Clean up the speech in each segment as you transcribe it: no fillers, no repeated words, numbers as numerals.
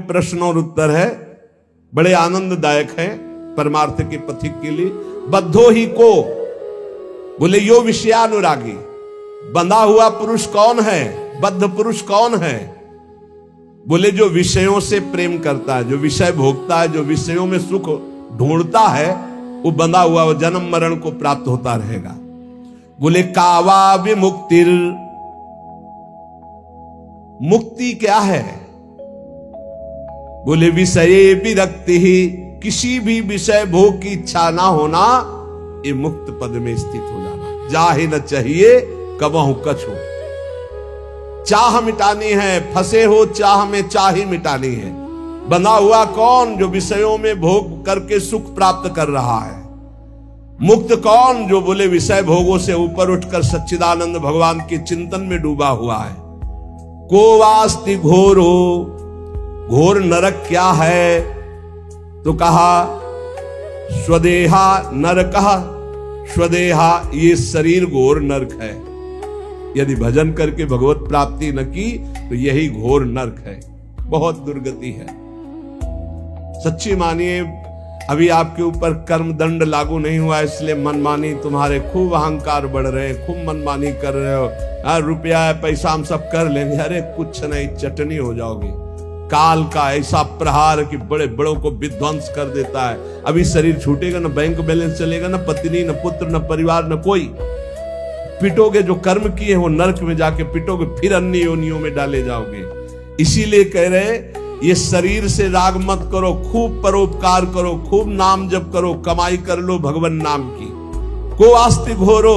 प्रश्न और उत्तर है, बड़े आनंददायक है परमार्थ के पथिक के लिए। बद्धो ही को, बोले यो विषयानुरागी। बंधा हुआ पुरुष कौन है, बद्ध पुरुष कौन है? बोले जो विषयों से प्रेम करता है, जो विषय भोगता है, जो विषयों में सुख ढूंढता है, वो बंधा हुआ वो जन्म मरण को प्राप्त होता रहेगा। बोले कावा विमुक्तिर, मुक्ति क्या है? बोले विषय विरक्ति ही, किसी भी विषय भोग की इच्छा ना होना, ये मुक्त पद में स्थित हो जाना। जाहे न चाहिए कबहु कछु, चाह मिटानी है, फंसे हो चाह में चाह ही मिटानी है। बंधा हुआ कौन? जो विषयों में भोग करके सुख प्राप्त कर रहा है। मुक्त कौन? जो बोले विषय भोगों से ऊपर उठकर सच्चिदानंद भगवान के चिंतन में डूबा हुआ है। को वास्ति घोरो, घोर नरक क्या है? तो कहा स्वदेहा नरकः, स्वदेहा ये शरीर घोर नरक है। यदि भजन करके भगवत प्राप्ति न की तो यही घोर नरक है, बहुत दुर्गति है। सच्ची मानिए, अभी आपके ऊपर कर्म दंड लागू नहीं हुआ, इसलिए मनमानी तुम्हारे खूब अहंकार बढ़ रहे हैं, खूब मनमानी कर रहे हो। रुपया है, पैसा हम सब कर लेंगे, अरे कुछ नहीं, चटनी हो जाओगे। काल का ऐसा प्रहार कि बड़े बड़ों को विध्वंस कर देता है। अभी शरीर छूटेगा, न बैंक बैलेंस चलेगा, न पत्नी, न पुत्र, न परिवार, न कोई। पिटोगे, जो कर्म किए हो नरक में जाके पिटोगे, फिर अन्य योनियों में डाले जाओगे। इसीलिए कह रहे, ये शरीर से राग मत करो, खूब परोपकार करो, खूब नाम जप करो, कमाई कर लो भगवान नाम की। को आस्ति घोरो,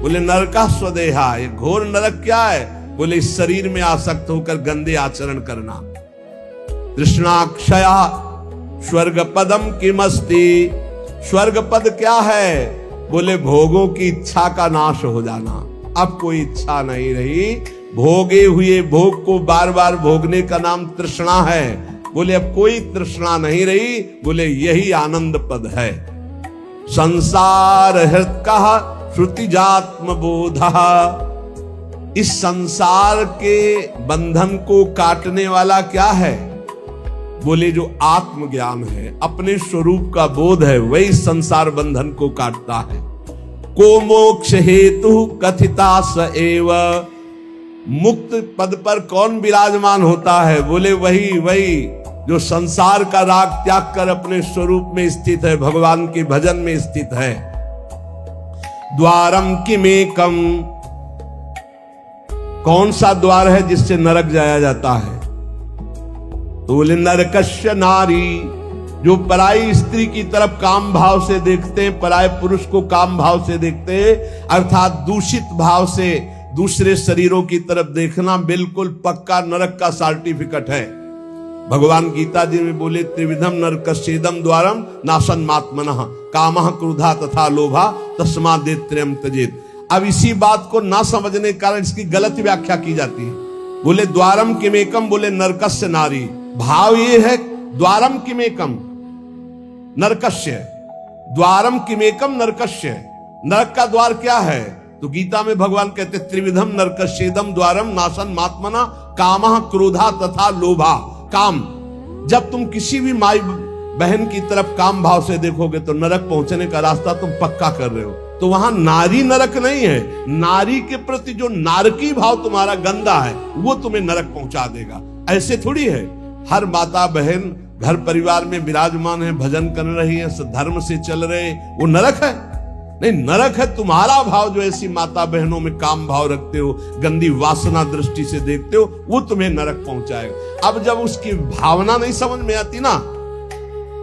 बोले नरका स्वदेहा, ये घोर नरक क्या है? बोले इस शरीर में आसक्त होकर गंदे आचरण करना। तृष्णाक्षया स्वर्ग पदम किमस्ति, स्वर्ग पद क्या है? बोले भोगों की इच्छा का नाश हो जाना। अब कोई इच्छा नहीं रही, भोगे हुए भोग को बार बार भोगने का नाम तृष्णा है। बोले अब कोई तृष्णा नहीं रही, बोले यही आनंद पद है। संसार हृत कह श्रुतिजात्म बोध, इस संसार के बंधन को काटने वाला क्या है? बोले जो आत्मज्ञान है, अपने स्वरूप का बोध है, वही संसार बंधन को काटता है। को मोक्ष हेतु कथिता स एव, मुक्त पद पर कौन विराजमान होता है? बोले वही जो संसार का राग त्याग कर अपने स्वरूप में स्थित है, भगवान के भजन में स्थित है। द्वारम किमेकम, कौन सा द्वार है जिससे नरक जाया जाता है? तो बोले नरकस्य नारी, जो पराई स्त्री की तरफ काम भाव से देखते हैं, पराय पुरुष को काम भाव से देखते हैं, अर्थात दूषित भाव से दूसरे शरीरों की तरफ देखना बिल्कुल पक्का नरक का सर्टिफिकेट है। भगवान गीता जी में बोले त्रिविधम नरकस्येदम द्वारम नाशन्मात्मनः कामः क्रोधा तथा लोभा तस्मादेत्रयम् त्यजेत्। अब इसी बात को ना समझने के कारण इसकी गलत व्याख्या की जाती है। बोले द्वारम किमेकम, बोले नरकस्य नारी, भाव ये है द्वारम किमेकम नरकस्य, द्वारम किमेकम नरकस्य, नरक का द्वार क्या है? तो गीता में भगवान कहते त्रिविधम नरकस्येदम द्वारम नाशन्मात्मना कामः क्रोधा तथा लोभा। काम, जब तुम किसी भी माई बहन की तरफ काम भाव से देखोगे तो नरक पहुंचने का रास्ता तुम पक्का कर रहे हो। तो वहां नारी नरक नहीं है, नारी के प्रति जो नारकी भाव तुम्हारा गंदा है वो तुम्हें नरक पहुंचा देगा। ऐसे थोड़ी है, हर माता बहन घर परिवार में विराजमान है, भजन कर रही है, धर्म से चल रहे, वो नरक है? नहीं, नरक है तुम्हारा भाव जो ऐसी माता बहनों में काम भाव रखते हो, गंदी वासना दृष्टि से देखते हो, वो तुम्हें नरक पहुंचाएगा। अब जब उसकी भावना नहीं समझ में आती ना,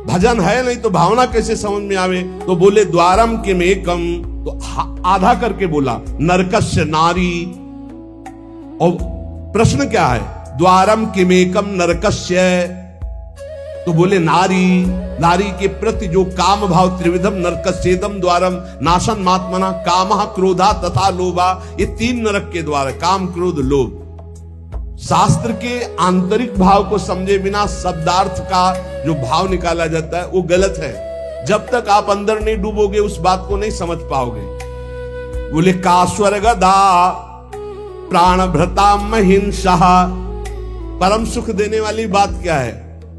भजन है नहीं तो भावना कैसे समझ में आवे? तो बोले द्वारम किमेकम, तो आधा करके बोला नरकस्य नारी। और प्रश्न क्या है? द्वारम किमेकम नरकस्य, तो बोले नारी, नारी के प्रति जो काम भाव, त्रिविधम नरकस्येदम द्वारम नाशन्मात्मना कामः क्रोधा तथा लोभा, ये तीन नरक के द्वार है, काम क्रोध लोभ। शास्त्र के आंतरिक भाव को समझे बिना शब्दार्थ का जो भाव निकाला जाता है वो गलत है। जब तक आप अंदर नहीं डूबोगे उस बात को नहीं समझ पाओगे। बोले का स्वर्गदा प्राण भ्रता महिंसा, परम सुख देने वाली बात क्या है?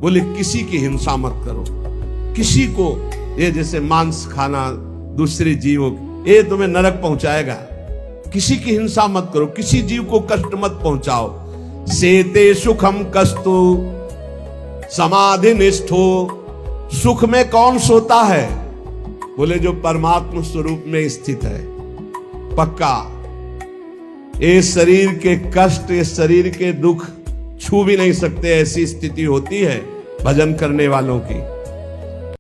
बोले किसी की हिंसा मत करो, किसी को, ये जैसे मांस खाना दूसरे जीवों, ये तुम्हें नरक पहुंचाएगा। किसी की हिंसा मत करो, किसी जीव को कष्ट मत पहुंचाओ। सेते सुखम कस्तु समाधि निष्ठो, सुख में कौन सोता है? बोले जो परमात्मा स्वरूप में स्थित है, पक्का। ये शरीर के कष्ट, ये शरीर के दुख छू भी नहीं सकते, ऐसी स्थिति होती है भजन करने वालों की।